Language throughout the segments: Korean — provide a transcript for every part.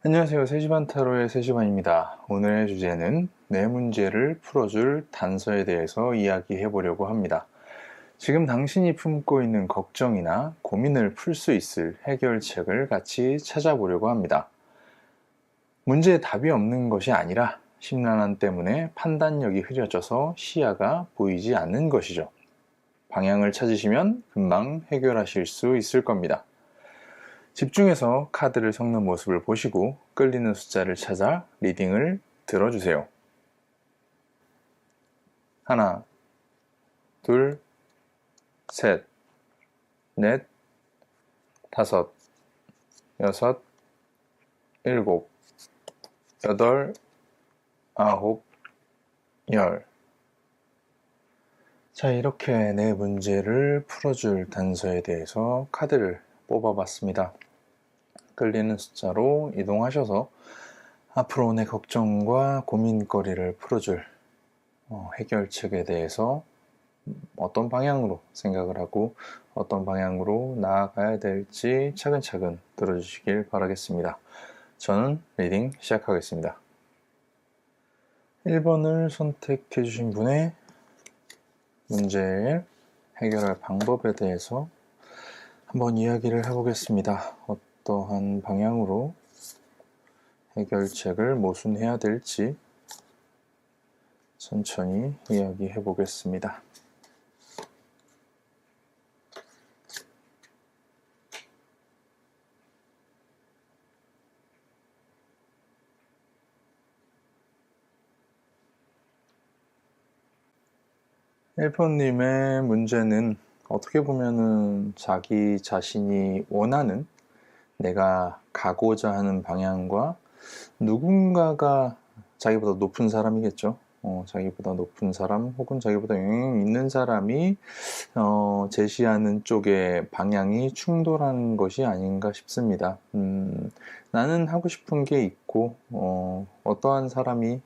안녕하세요. 세시반 타로의 세시반입니다. 오늘의 주제는 내 문제를 풀어줄 단서에 대해서 이야기해 보려고 합니다. 지금 당신이 품고 있는 걱정이나 고민을 풀 수 있을 해결책을 같이 찾아보려고 합니다. 문제에 답이 없는 것이 아니라 심란함 때문에 판단력이 흐려져서 시야가 보이지 않는 것이죠. 방향을 찾으시면 금방 해결하실 수 있을 겁니다. 집중해서 카드를 섞는 모습을 보시고 끌리는 숫자를 찾아 리딩을 들어주세요. 하나, 둘, 셋, 넷, 다섯, 여섯, 일곱, 여덟, 아홉, 열. 자, 이렇게 내 문제를 풀어줄 단서에 대해서 카드를 뽑아봤습니다. 끌리는 숫자로 이동하셔서 앞으로 내 걱정과 고민거리를 풀어줄 해결책에 대해서 어떤 방향으로 생각을 하고 어떤 방향으로 나아가야 될지 차근차근 들어주시길 바라겠습니다. 저는 리딩 시작하겠습니다. 1번을 선택해 주신 분의 문제를 해결할 방법에 대해서 한번 이야기를 해보겠습니다. 어떠한 방향으로 해결책을 모순해야 될지 천천히 이야기해 보겠습니다. 일본님의 문제는 어떻게 보면은 자기 자신이 원하는 내가 가고자 하는 방향과 누군가가 자기보다 높은 사람이겠죠. 자기보다 높은 사람 혹은 자기보다 영향이 있는 사람이 제시하는 쪽의 방향이 충돌하는 것이 아닌가 싶습니다. 나는 하고 싶은 게 있고 어떠한 사람이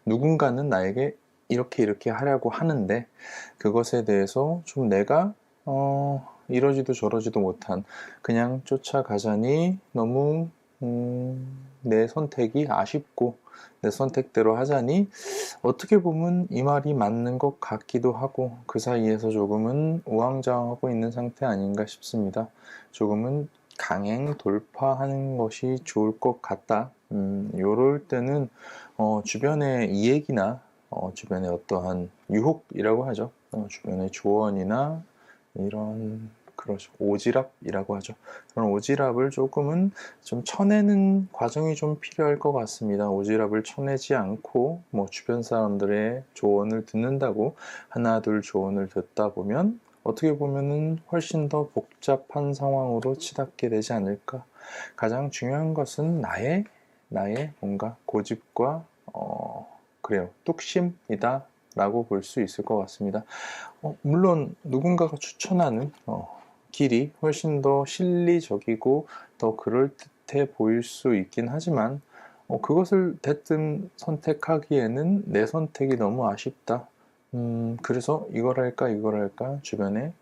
누군가는 나에게 이렇게 하려고 하는데 그것에 대해서 좀 내가 이러지도 저러지도 못한 그냥 쫓아가자니 너무 내 선택이 아쉽고 내 선택대로 하자니 어떻게 보면 이 말이 맞는 것 같기도 하고 그 사이에서 조금은 우왕좌왕하고 있는 상태 아닌가 싶습니다. 조금은 강행 돌파하는 것이 좋을 것 같다. 요럴 때는 주변의 이야기나 주변의 어떠한 유혹이라고 하죠. 주변의 조언이나 이런 그렇죠. 오지랖이라고 하죠. 그런 오지랖을 조금은 좀 쳐내는 과정이 좀 필요할 것 같습니다. 오지랖을 쳐내지 않고 뭐 주변 사람들의 조언을 듣는다고 하나 둘 조언을 듣다 보면 어떻게 보면은 훨씬 더 복잡한 상황으로 치닫게 되지 않을까. 가장 중요한 것은 나의 뭔가 고집과 그래요. 뚝심이다 라고 볼 수 있을 것 같습니다. 물론 누군가가 추천하는 길이 훨씬 더 실리적이고 더 그럴듯해 보일 수 있긴 하지만 그것을 대뜸 선택하기에는 내 선택이 너무 아쉽다. 그래서 이걸 할까 주변에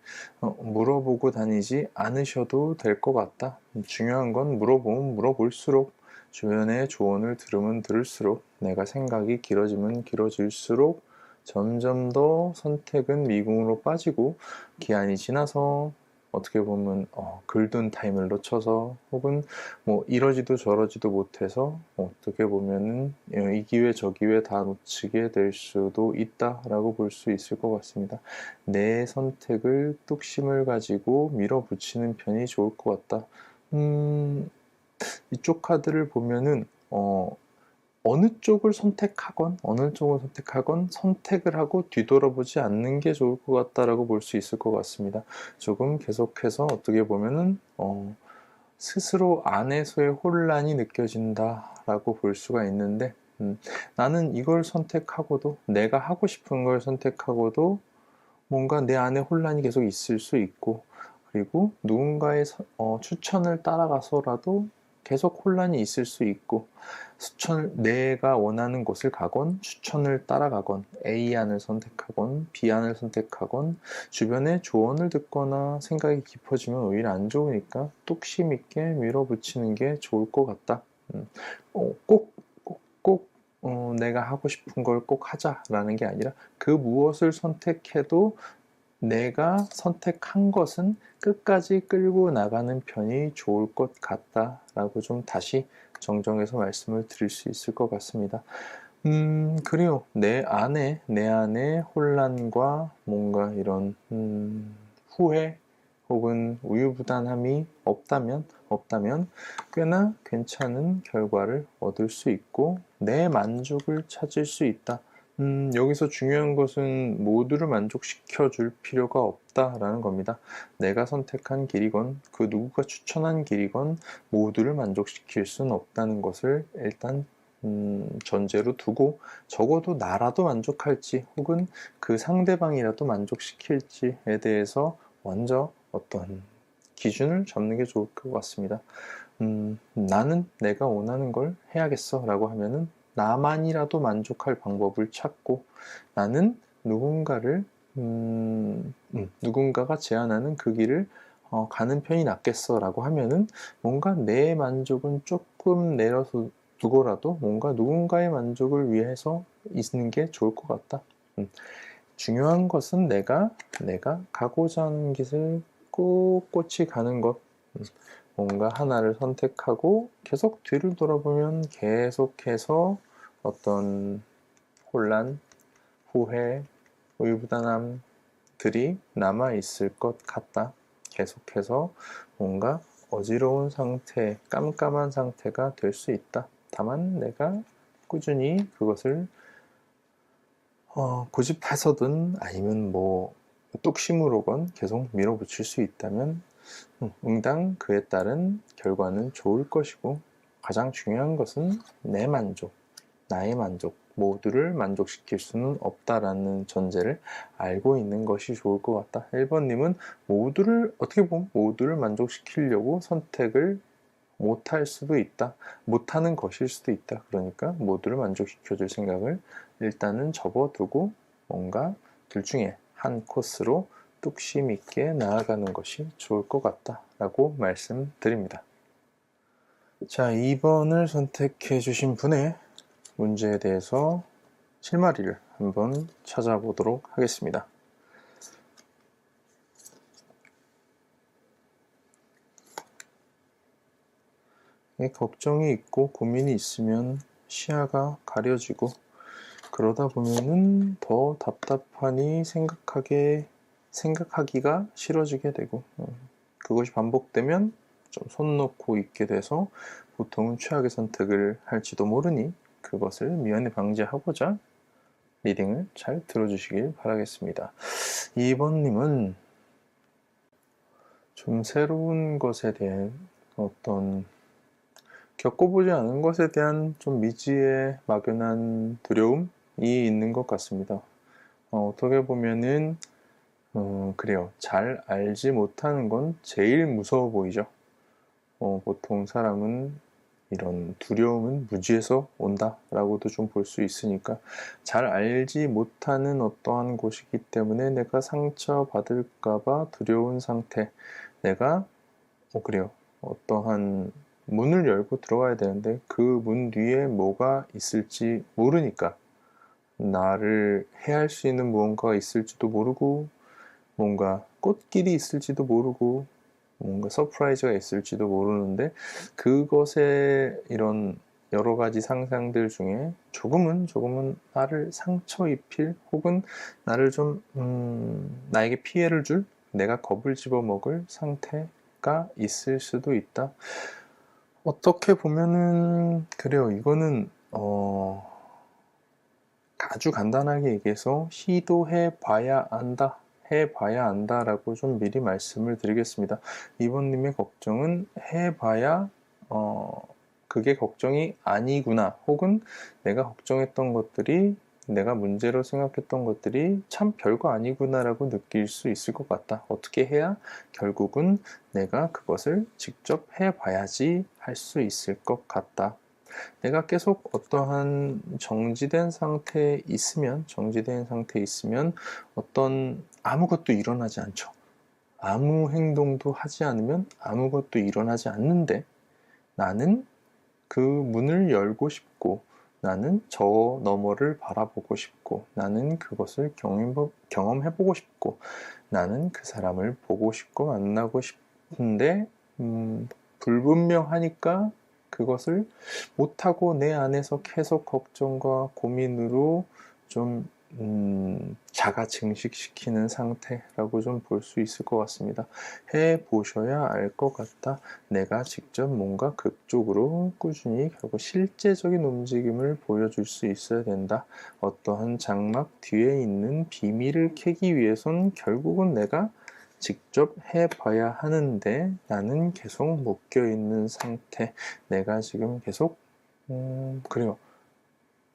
물어보고 다니지 않으셔도 될 것 같다. 중요한 건 물어보면 물어볼수록 주변의 조언을 들으면 들을수록 내가 생각이 길어지면 길어질수록 점점 더 선택은 미궁으로 빠지고 기한이 지나서 어떻게 보면 글든 타임을 놓쳐서 혹은 뭐 이러지도 저러지도 못해서 어떻게 보면은 이 기회 저 기회 다 놓치게 될 수도 있다라고 볼 수 있을 것 같습니다. 내 선택을 뚝심을 가지고 밀어붙이는 편이 좋을 것 같다. 이쪽 카드를 보면은 어느 쪽을 선택하건 선택을 하고 뒤돌아보지 않는 게 좋을 것 같다라고 볼 수 있을 것 같습니다. 조금 계속해서 어떻게 보면은 스스로 안에서의 혼란이 느껴진다라고 볼 수가 있는데 나는 이걸 선택하고도 내가 하고 싶은 걸 선택하고도 뭔가 내 안에 혼란이 계속 있을 수 있고 그리고 누군가의 추천을 따라가서라도 계속 혼란이 있을 수 있고 내가 원하는 곳을 가건 추천을 따라가건 A안을 선택하건 B안을 선택하건 주변의 조언을 듣거나 생각이 깊어지면 오히려 안 좋으니까 뚝심 있게 밀어붙이는 게 좋을 것 같다. 꼭 내가 하고 싶은 걸 꼭 하자라는 게 아니라 그 무엇을 선택해도 내가 선택한 것은 끝까지 끌고 나가는 편이 좋을 것 같다라고 좀 다시 정정해서 말씀을 드릴 수 있을 것 같습니다. 그래요. 내 안에 혼란과 뭔가 이런, 후회 혹은 우유부단함이 없다면 꽤나 괜찮은 결과를 얻을 수 있고 내 만족을 찾을 수 있다. 여기서 중요한 것은 모두를 만족시켜 줄 필요가 없다라는 겁니다. 내가 선택한 길이건 그 누구가 추천한 길이건 모두를 만족시킬 수는 없다는 것을 일단 전제로 두고 적어도 나라도 만족할지 혹은 그 상대방이라도 만족시킬지에 대해서 먼저 어떤 기준을 잡는 게 좋을 것 같습니다. 나는 내가 원하는 걸 해야겠어 라고 하면은 나만이라도 만족할 방법을 찾고 나는 누군가가 제안하는 그 길을 가는 편이 낫겠어 라고 하면은 뭔가 내 만족은 조금 내려서 두고라도 뭔가 누군가의 만족을 위해서 있는 게 좋을 것 같다. 중요한 것은 내가 가고자 하는 길을 꼿꼿이 가는 것. 뭔가 하나를 선택하고 계속 뒤를 돌아보면 계속해서 어떤 혼란, 후회, 우유부단함들이 남아있을 것 같다. 계속해서 뭔가 어지러운 상태, 깜깜한 상태가 될 수 있다. 다만 내가 꾸준히 그것을 고집해서든 아니면 뭐 뚝심으로건 계속 밀어붙일 수 있다면 응당 그에 따른 결과는 좋을 것이고 가장 중요한 것은 내 만족, 나의 만족 모두를 만족시킬 수는 없다라는 전제를 알고 있는 것이 좋을 것 같다. 1번님은 어떻게 보면 모두를 만족시키려고 선택을 못할 수도 있다. 못하는 것일 수도 있다. 그러니까 모두를 만족시켜줄 생각을 일단은 접어두고 뭔가 둘 중에 한 코스로 뚝심 있게 나아가는 것이 좋을 것 같다 라고 말씀드립니다. 자, 2번을 선택해 주신 분의 문제에 대해서 실마리를 한번 찾아보도록 하겠습니다. 걱정이 있고 고민이 있으면 시야가 가려지고 그러다 보면은 더 답답하니 생각하기가 싫어지게 되고 그것이 반복되면 좀 손 놓고 있게 돼서 보통은 최악의 선택을 할지도 모르니 그것을 미연에 방지하고자 리딩을 잘 들어주시길 바라겠습니다. 2번님은 좀 새로운 것에 대한 어떤 겪어보지 않은 것에 대한 좀 미지의 막연한 두려움이 있는 것 같습니다. 어떻게 보면은 그래요. 잘 알지 못하는 건 제일 무서워 보이죠. 보통 사람은 이런 두려움은 무지에서 온다라고도 좀 볼 수 있으니까 잘 알지 못하는 어떠한 곳이기 때문에 내가 상처받을까봐 두려운 상태. 내가 그래요. 어떠한 문을 열고 들어가야 되는데 그 문 뒤에 뭐가 있을지 모르니까 나를 해할 수 있는 무언가가 있을지도 모르고 뭔가 꽃길이 있을지도 모르고 뭔가 서프라이즈가 있을지도 모르는데 그것에 이런 여러 가지 상상들 중에 조금은 나를 상처 입힐 혹은 나를 좀 나에게 피해를 줄 내가 겁을 집어먹을 상태가 있을 수도 있다. 어떻게 보면은 그래요. 이거는 아주 간단하게 얘기해서 시도해 봐야 안다라고 좀 미리 말씀을 드리겠습니다. 이번님의 걱정은 해봐야 그게 걱정이 아니구나 혹은 내가 걱정했던 것들이 내가 문제로 생각했던 것들이 참 별거 아니구나라고 느낄 수 있을 것 같다. 어떻게 해야 결국은 내가 그것을 직접 해봐야지 할 수 있을 것 같다. 내가 계속 어떠한 정지된 상태에 있으면 어떤 아무것도 일어나지 않죠. 아무 행동도 하지 않으면 아무것도 일어나지 않는데 나는 그 문을 열고 싶고, 나는 저 너머를 바라보고 싶고, 나는 그것을 경험해보고 싶고, 나는 그 사람을 보고 싶고 만나고 싶은데, 불분명하니까 그것을 못하고 내 안에서 계속 걱정과 고민으로 좀 자가 증식시키는 상태라고 좀 볼 수 있을 것 같습니다. 해보셔야 알 것 같다. 내가 직접 뭔가 그쪽으로 꾸준히 결국 실제적인 움직임을 보여줄 수 있어야 된다. 어떠한 장막 뒤에 있는 비밀을 캐기 위해선 결국은 내가 직접 해봐야 하는데 나는 계속 묶여있는 상태. 내가 지금 계속 그래요.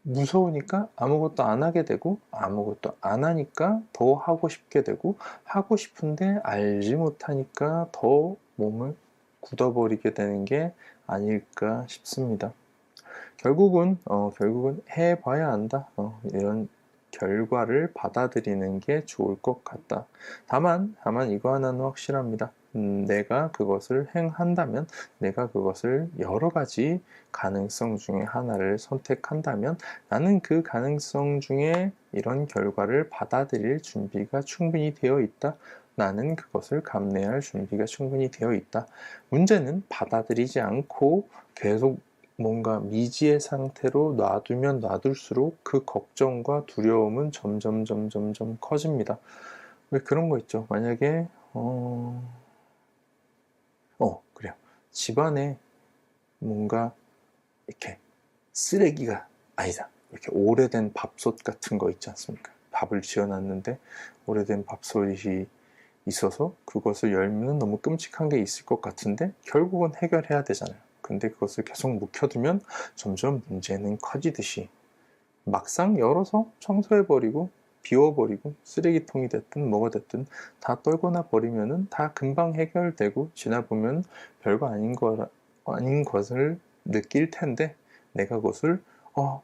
무서우니까 아무것도 안 하게 되고 아무것도 안 하니까 더 하고 싶게 되고 하고 싶은데 알지 못하니까 더 몸을 굳어버리게 되는 게 아닐까 싶습니다. 결국은 해봐야 한다. 이런 결과를 받아들이는 게 좋을 것 같다. 다만 이거 하나는 확실합니다. 내가 그것을 행한다면, 내가 그것을 여러 가지 가능성 중에 하나를 선택한다면, 나는 그 가능성 중에 이런 결과를 받아들일 준비가 충분히 되어 있다. 나는 그것을 감내할 준비가 충분히 되어 있다. 문제는 받아들이지 않고 계속 뭔가 미지의 상태로 놔두면 놔둘수록 그 걱정과 두려움은 점점 커집니다. 왜 그런 거 있죠? 만약에 그래요. 집안에 뭔가 이렇게 쓰레기가 아니다. 이렇게 오래된 밥솥 같은 거 있지 않습니까? 밥을 지어놨는데 오래된 밥솥이 있어서 그것을 열면 너무 끔찍한 게 있을 것 같은데 결국은 해결해야 되잖아요. 근데 그것을 계속 묵혀두면 점점 문제는 커지듯이 막상 열어서 청소해버리고 비워버리고 쓰레기통이 됐든 뭐가 됐든 다 떨거나 버리면은 다 금방 해결되고 지나보면 별거 아닌 것을 느낄 텐데 내가 그것을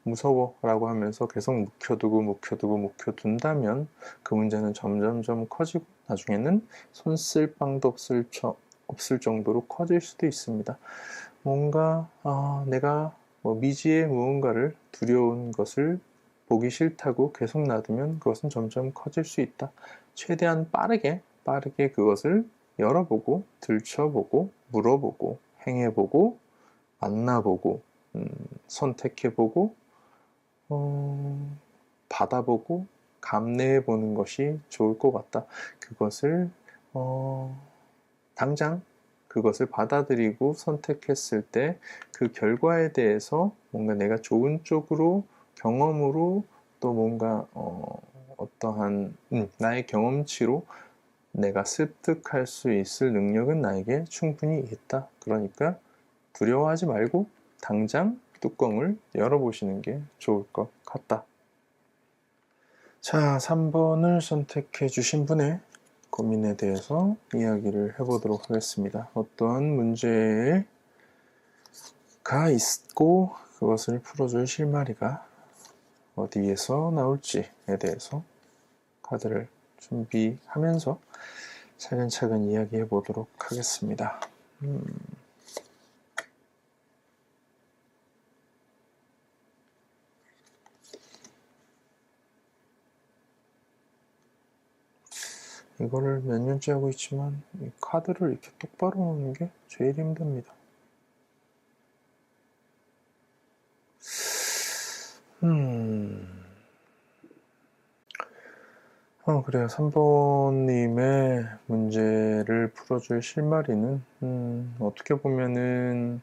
무서워 라고 하면서 계속 묵혀둔다면 그 문제는 점점 커지고 나중에는 손 쓸 방도 없을 정도로 커질 수도 있습니다. 뭔가 내가 미지의 무언가를 두려운 것을 보기 싫다고 계속 놔두면 그것은 점점 커질 수 있다. 최대한 빠르게 그것을 열어보고 들춰보고 물어보고 행해보고 만나보고 선택해보고 받아보고 감내해보는 것이 좋을 것 같다. 그것을 당장 그것을 받아들이고 선택했을 때 그 결과에 대해서 뭔가 내가 좋은 쪽으로 경험으로 또 뭔가 어떠한 나의 경험치로 내가 습득할 수 있을 능력은 나에게 충분히 있다. 그러니까 두려워하지 말고 당장 뚜껑을 열어보시는 게 좋을 것 같다. 자, 3번을 선택해 주신 분의 고민에 대해서 이야기를 해보도록 하겠습니다. 어떠한 문제가 있고 그것을 풀어줄 실마리가 어디에서 나올지에 대해서 카드를 준비하면서 차근차근 이야기해 보도록 하겠습니다. 이거를 몇 년째 하고 있지만 이 카드를 이렇게 똑바로 놓는 게 제일 힘듭니다. 그래요. 3번님의 문제를 풀어줄 실마리는 어떻게 보면은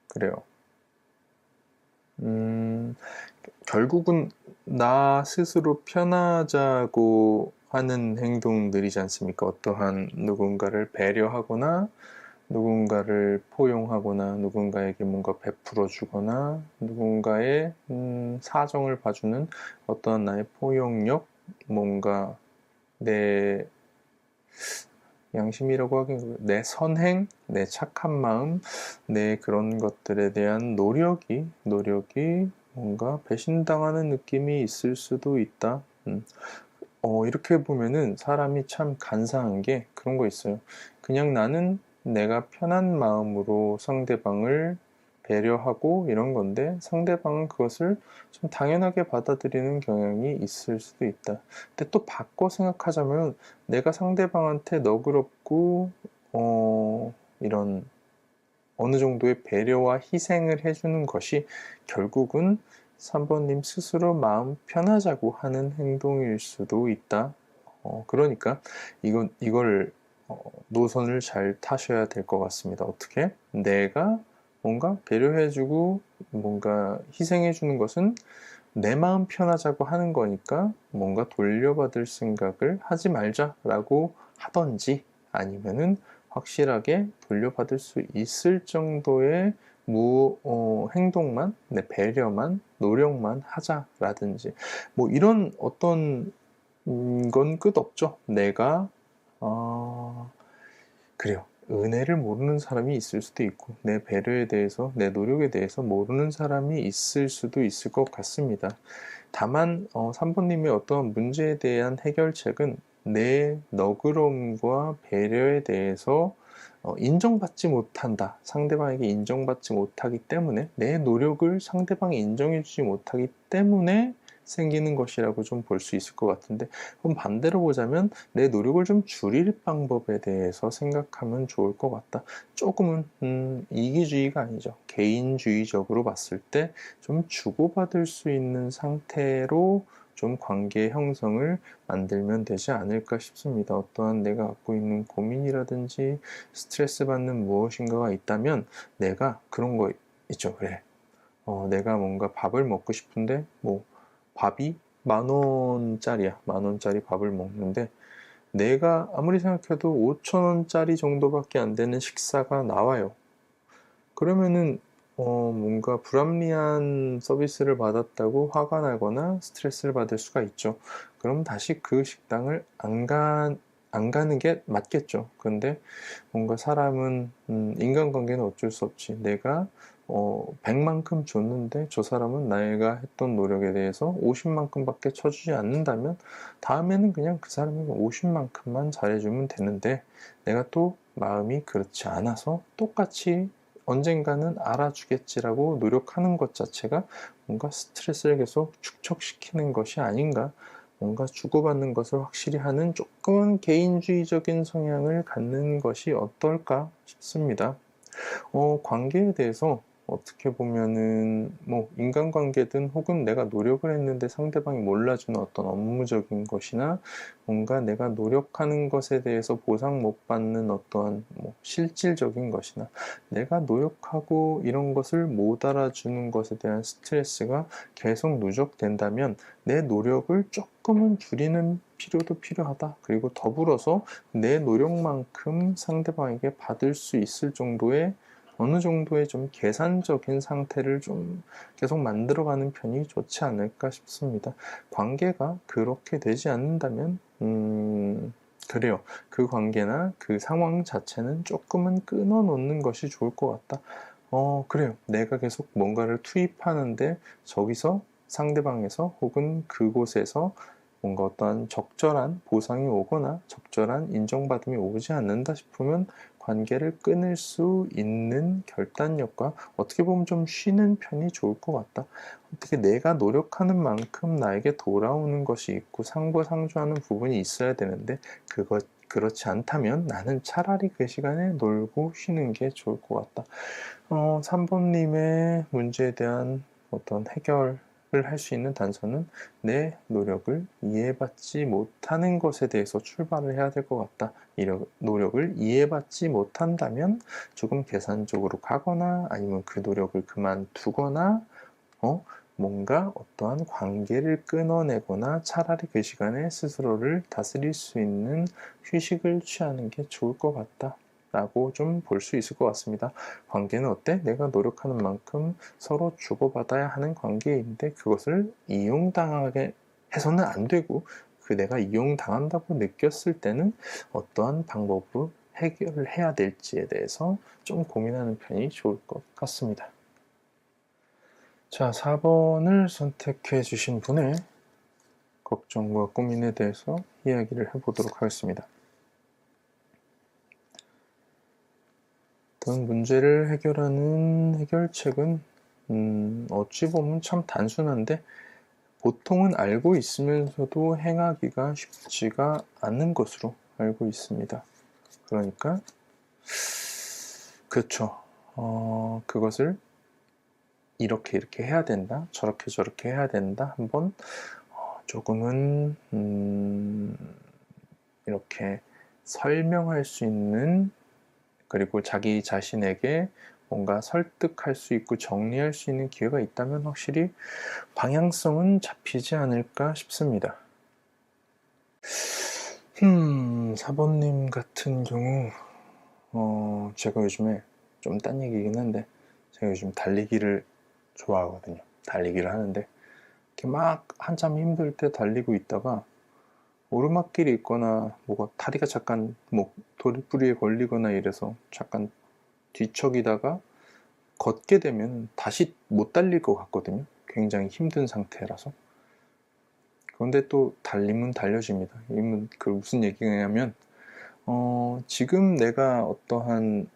그래요. 결국은 나 스스로 편하자고 하는 행동들이지 않습니까? 어떠한 누군가를 배려하거나 누군가를 포용하거나 누군가에게 뭔가 베풀어 주거나 누군가의 사정을 봐주는 어떠한 나의 포용력, 뭔가 내 양심이라고 하긴 내 선행, 내 착한 마음, 내 그런 것들에 대한 노력이 뭔가 배신당하는 느낌이 있을 수도 있다. 이렇게 보면은 사람이 참 간사한 게 그런 거 있어요. 그냥 나는 내가 편한 마음으로 상대방을 배려하고 이런 건데 상대방은 그것을 좀 당연하게 받아들이는 경향이 있을 수도 있다. 근데 또 바꿔 생각하자면 내가 상대방한테 너그럽고 이런 어느 정도의 배려와 희생을 해주는 것이 결국은 3번님 스스로 마음 편하자고 하는 행동일 수도 있다. 그러니까 이걸 노선을 잘 타셔야 될 것 같습니다. 어떻게? 내가 뭔가 배려해주고 뭔가 희생해주는 것은 내 마음 편하자고 하는 거니까 뭔가 돌려받을 생각을 하지 말자라고 하던지 아니면은 확실하게 돌려받을 수 있을 정도의 행동만, 배려만, 노력만 하자라든지 뭐 이런 어떤 건 끝없죠. 내가 그래요. 은혜를 모르는 사람이 있을 수도 있고 내 배려에 대해서 내 노력에 대해서 모르는 사람이 있을 수도 있을 것 같습니다. 다만 3번님의 어떤 문제에 대한 해결책은 내 너그러움과 배려에 대해서 인정받지 못한다. 상대방에게 인정받지 못하기 때문에 내 노력을 상대방이 인정해주지 못하기 때문에 생기는 것이라고 좀 볼 수 있을 것 같은데 그럼 반대로 보자면 내 노력을 좀 줄일 방법에 대해서 생각하면 좋을 것 같다. 조금은 이기주의가 아니죠. 개인주의적으로 봤을 때 좀 주고받을 수 있는 상태로 좀 관계 형성을 만들면 되지 않을까 싶습니다. 어떠한 내가 갖고 있는 고민이라든지 스트레스 받는 무엇인가가 있다면 내가 그런 거 있죠. 그래. 내가 뭔가 밥을 먹고 싶은데 뭐 밥이 10,000원짜리야. 10,000원짜리 밥을 먹는데 내가 아무리 생각해도 5,000원짜리 정도밖에 안 되는 식사가 나와요. 그러면은 뭔가 불합리한 서비스를 받았다고 화가 나거나 스트레스를 받을 수가 있죠. 그럼 다시 그 식당을 안 가는 게 맞겠죠. 근데 뭔가 사람은 인간관계는 어쩔 수 없지. 내가 100만큼 줬는데 저 사람은 내가 했던 노력에 대해서 50만큼밖에 쳐주지 않는다면 다음에는 그냥 그 사람에게 50만큼만 잘해주면 되는데 내가 또 마음이 그렇지 않아서 똑같이 언젠가는 알아주겠지라고 노력하는 것 자체가 뭔가 스트레스를 계속 축적시키는 것이 아닌가. 뭔가 주고받는 것을 확실히 하는 조금은 개인주의적인 성향을 갖는 것이 어떨까 싶습니다. 관계에 대해서 어떻게 보면은 뭐 인간관계든 혹은 내가 노력을 했는데 상대방이 몰라주는 어떤 업무적인 것이나 뭔가 내가 노력하는 것에 대해서 보상 못 받는 어떠한 뭐 실질적인 것이나 내가 노력하고 이런 것을 못 알아주는 것에 대한 스트레스가 계속 누적된다면 내 노력을 조금은 줄이는 필요도 필요하다. 그리고 더불어서 내 노력만큼 상대방에게 받을 수 있을 정도의 어느 정도의 좀 계산적인 상태를 좀 계속 만들어가는 편이 좋지 않을까 싶습니다. 관계가 그렇게 되지 않는다면, 그래요. 그 관계나 그 상황 자체는 조금은 끊어놓는 것이 좋을 것 같다. 그래요. 내가 계속 뭔가를 투입하는데 저기서 상대방에서 혹은 그곳에서 뭔가 어떠한 적절한 보상이 오거나 적절한 인정받음이 오지 않는다 싶으면 관계를 끊을 수 있는 결단력과 어떻게 보면 좀 쉬는 편이 좋을 것 같다. 어떻게 내가 노력하는 만큼 나에게 돌아오는 것이 있고 상부상조하는 부분이 있어야 되는데 그렇지 않다면 나는 차라리 그 시간에 놀고 쉬는 게 좋을 것 같다. 3번님의 문제에 대한 어떤 해결을 할 수 있는 단서는 내 노력을 이해받지 못하는 것에 대해서 출발을 해야 될 것 같다. 이 노력을 이해받지 못한다면 조금 계산적으로 가거나 아니면 그 노력을 그만두거나 뭔가 어떠한 관계를 끊어내거나 차라리 그 시간에 스스로를 다스릴 수 있는 휴식을 취하는 게 좋을 것 같다. 라고 좀 볼 수 있을 것 같습니다. 관계는 어때? 내가 노력하는 만큼 서로 주고받아야 하는 관계인데 그것을 이용당하게 해서는 안 되고 그 내가 이용당한다고 느꼈을 때는 어떠한 방법으로 해결을 해야 될지에 대해서 좀 고민하는 편이 좋을 것 같습니다. 자, 4번을 선택해 주신 분의 걱정과 고민에 대해서 이야기를 해보도록 하겠습니다. 어떤 문제를 해결하는 해결책은 어찌 보면 참 단순한데 보통은 알고 있으면서도 행하기가 쉽지가 않는 것으로 알고 있습니다. 그러니까 그렇죠. 그것을 이렇게 이렇게 해야 된다, 저렇게 저렇게 해야 된다. 한번 조금은 이렇게 설명할 수 있는, 그리고 자기 자신에게 뭔가 설득할 수 있고 정리할 수 있는 기회가 있다면 확실히 방향성은 잡히지 않을까 싶습니다. 사번님 같은 경우 제가 요즘에 좀 딴 얘기긴 한데 제가 요즘 달리기를 좋아하거든요. 달리기를 하는데 이렇게 막 한참 힘들 때 달리고 있다가 오르막길이 있거나 뭐가 다리가 잠깐 뭐 돌뿌리에 걸리거나 이래서 잠깐 뒤척이다가 걷게 되면 다시 못 달릴 것 같거든요. 굉장히 힘든 상태라서. 그런데 또 달리면 달려집니다. 이건 그 무슨 얘기냐면 지금 내가 어떠한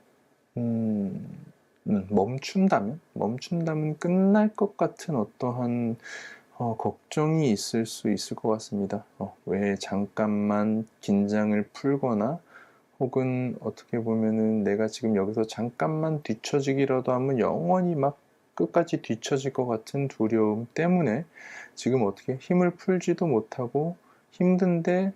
멈춘다면 끝날 것 같은 어떠한 걱정이 있을 수 있을 것 같습니다. 왜 잠깐만 긴장을 풀거나 혹은 어떻게 보면은 내가 지금 여기서 잠깐만 뒤처지기라도 하면 영원히 막 끝까지 뒤처질 것 같은 두려움 때문에 지금 어떻게 힘을 풀지도 못하고 힘든데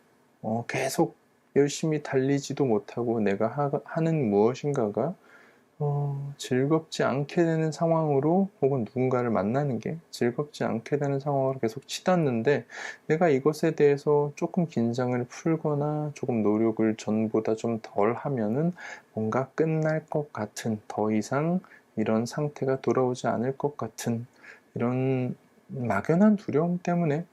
계속 열심히 달리지도 못하고 내가 하는 무엇인가가 즐겁지 않게 되는 상황으로, 혹은 누군가를 만나는 게 즐겁지 않게 되는 상황으로 계속 치닫는데, 내가 이것에 대해서 조금 긴장을 풀거나 조금 노력을 전보다 좀 덜 하면은 뭔가 끝날 것 같은, 더 이상 이런 상태가 돌아오지 않을 것 같은 이런 막연한 두려움 때문에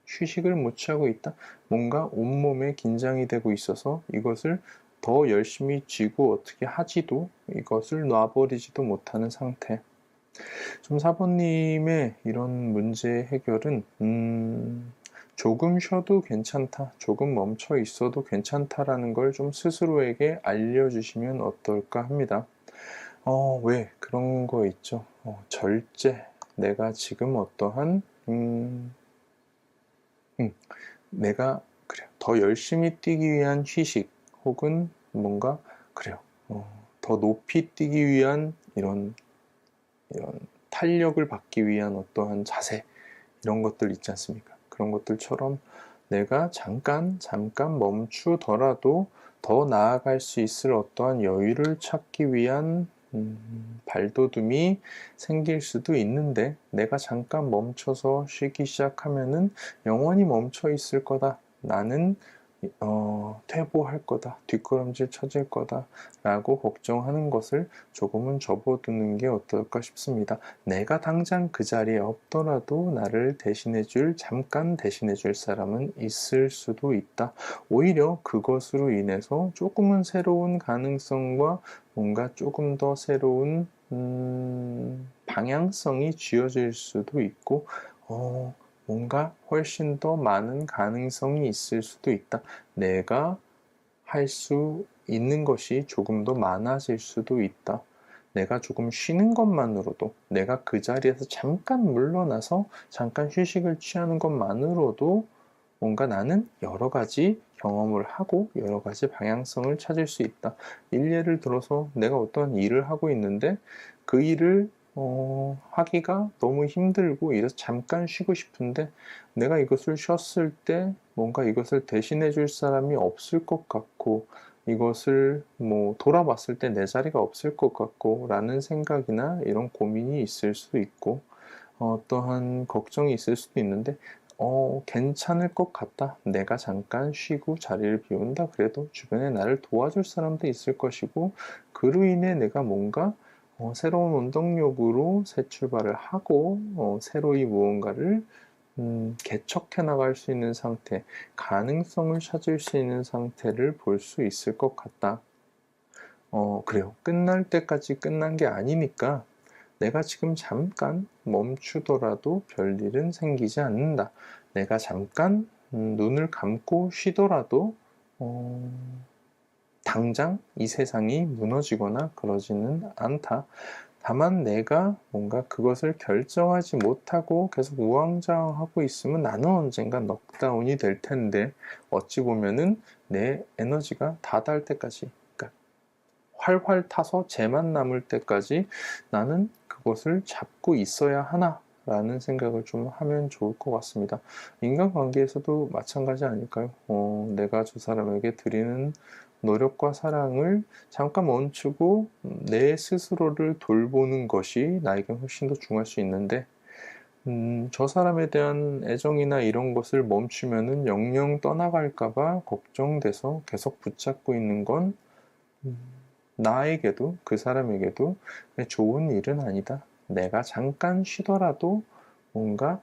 휴식을 못 취하고 있다. 뭔가 온몸에 긴장이 되고 있어서 이것을 더 열심히 쥐고 어떻게 하지도, 이것을 놔버리지도 못하는 상태. 좀 사모님의 이런 문제 해결은 조금 쉬어도 괜찮다, 조금 멈춰 있어도 괜찮다라는 걸 좀 스스로에게 알려주시면 어떨까 합니다. 왜 그런 거 있죠. 절제. 내가 지금 어떠한 내가 그래 더 열심히 뛰기 위한 휴식, 혹은 뭔가 그래요 더 높이 뛰기 위한 이런 탄력을 받기 위한 어떠한 자세, 이런 것들 있지 않습니까? 그런 것들처럼 내가 잠깐 멈추더라도 더 나아갈 수 있을 어떠한 여유를 찾기 위한 발돋움이 생길 수도 있는데, 내가 잠깐 멈춰서 쉬기 시작하면은 영원히 멈춰 있을 거다, 나는 퇴보할 거다, 뒷걸음질 쳐질 거다 라고 걱정하는 것을 조금은 접어두는 게 어떨까 싶습니다. 내가 당장 그 자리에 없더라도 나를 잠깐 대신해 줄 사람은 있을 수도 있다. 오히려 그것으로 인해서 조금은 새로운 가능성과 뭔가 조금 더 새로운 방향성이 쥐어질 수도 있고 뭔가 훨씬 더 많은 가능성이 있을 수도 있다. 내가 할 수 있는 것이 조금 더 많아질 수도 있다. 내가 조금 쉬는 것만으로도, 내가 그 자리에서 잠깐 물러나서 잠깐 휴식을 취하는 것만으로도 뭔가 나는 여러 가지 경험을 하고 여러 가지 방향성을 찾을 수 있다. 일례를 들어서 내가 어떤 일을 하고 있는데 그 일을 하기가 너무 힘들고 이래서 잠깐 쉬고 싶은데, 내가 이것을 쉬었을 때 뭔가 이것을 대신해 줄 사람이 없을 것 같고, 이것을 뭐 돌아봤을 때 내 자리가 없을 것 같고 라는 생각이나 이런 고민이 있을 수도 있고 어떠한 걱정이 있을 수도 있는데 괜찮을 것 같다, 내가 잠깐 쉬고 자리를 비운다, 그래도 주변에 나를 도와줄 사람도 있을 것이고 그로 인해 내가 뭔가 새로운 원동력으로 새 출발을 하고 새로이 무언가를 개척해 나갈 수 있는 상태, 가능성을 찾을 수 있는 상태를 볼 수 있을 것 같다. 그래요. 끝날 때까지 끝난 게 아니니까 내가 지금 잠깐 멈추더라도 별일은 생기지 않는다. 내가 잠깐 눈을 감고 쉬더라도 당장 이 세상이 무너지거나 그러지는 않다. 다만 내가 뭔가 그것을 결정하지 못하고 계속 우왕좌왕하고 있으면 나는 언젠가 넉다운이 될 텐데, 어찌 보면은 내 에너지가 다 닿을 때까지, 그러니까 활활 타서 재만 남을 때까지 나는 그것을 잡고 있어야 하나 라는 생각을 좀 하면 좋을 것 같습니다. 인간관계에서도 마찬가지 아닐까요? 내가 저 사람에게 드리는 노력과 사랑을 잠깐 멈추고 내 스스로를 돌보는 것이 나에게 훨씬 더 중요할 수 있는데, 저 사람에 대한 애정이나 이런 것을 멈추면은 영영 떠나갈까봐 걱정돼서 계속 붙잡고 있는 건 나에게도 그 사람에게도 좋은 일은 아니다. 내가 잠깐 쉬더라도 뭔가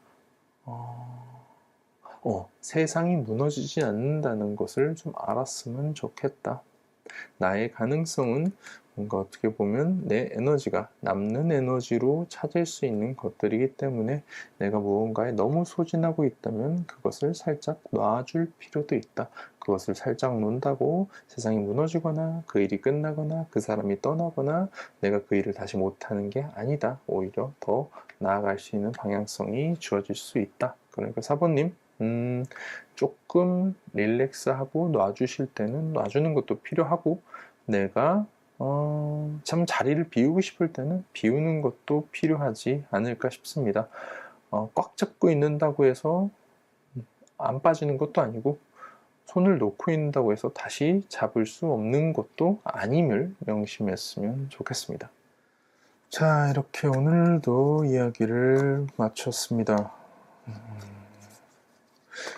세상이 무너지지 않는다는 것을 좀 알았으면 좋겠다. 나의 가능성은 뭔가 어떻게 보면 내 에너지가 남는 에너지로 찾을 수 있는 것들이기 때문에, 내가 무언가에 너무 소진하고 있다면 그것을 살짝 놔줄 필요도 있다. 그것을 살짝 놓는다고 세상이 무너지거나 그 일이 끝나거나 그 사람이 떠나거나 내가 그 일을 다시 못하는 게 아니다. 오히려 더 나아갈 수 있는 방향성이 주어질 수 있다. 그러니까 사부님, 조금 릴렉스하고 놔주실 때는 놔주는 것도 필요하고, 내가 참 자리를 비우고 싶을 때는 비우는 것도 필요하지 않을까 싶습니다. 꽉 잡고 있는다고 해서 안 빠지는 것도 아니고, 손을 놓고 있는다고 해서 다시 잡을 수 없는 것도 아님을 명심했으면 좋겠습니다. 자, 이렇게 오늘도 이야기를 마쳤습니다.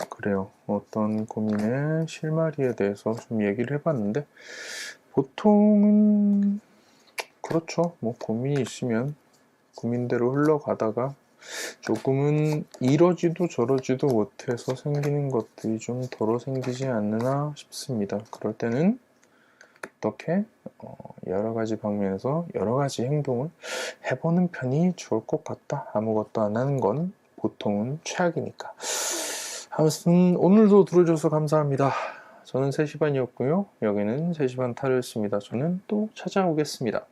그래요. 어떤 고민의 실마리에 대해서 좀 얘기를 해봤는데, 보통은 그렇죠. 뭐 고민이 있으면 고민대로 흘러가다가 조금은 이러지도 저러지도 못해서 생기는 것들이 좀 덜어 생기지 않느나 싶습니다. 그럴 때는 어떻게 여러 가지 방면에서 여러 가지 행동을 해보는 편이 좋을 것 같다. 아무것도 안 하는 건 보통은 최악이니까. 아무튼 오늘도 들어줘서 감사합니다. 저는 3시 반이었고요. 여기는 3시 반 타로였습니다. 저는 또 찾아오겠습니다.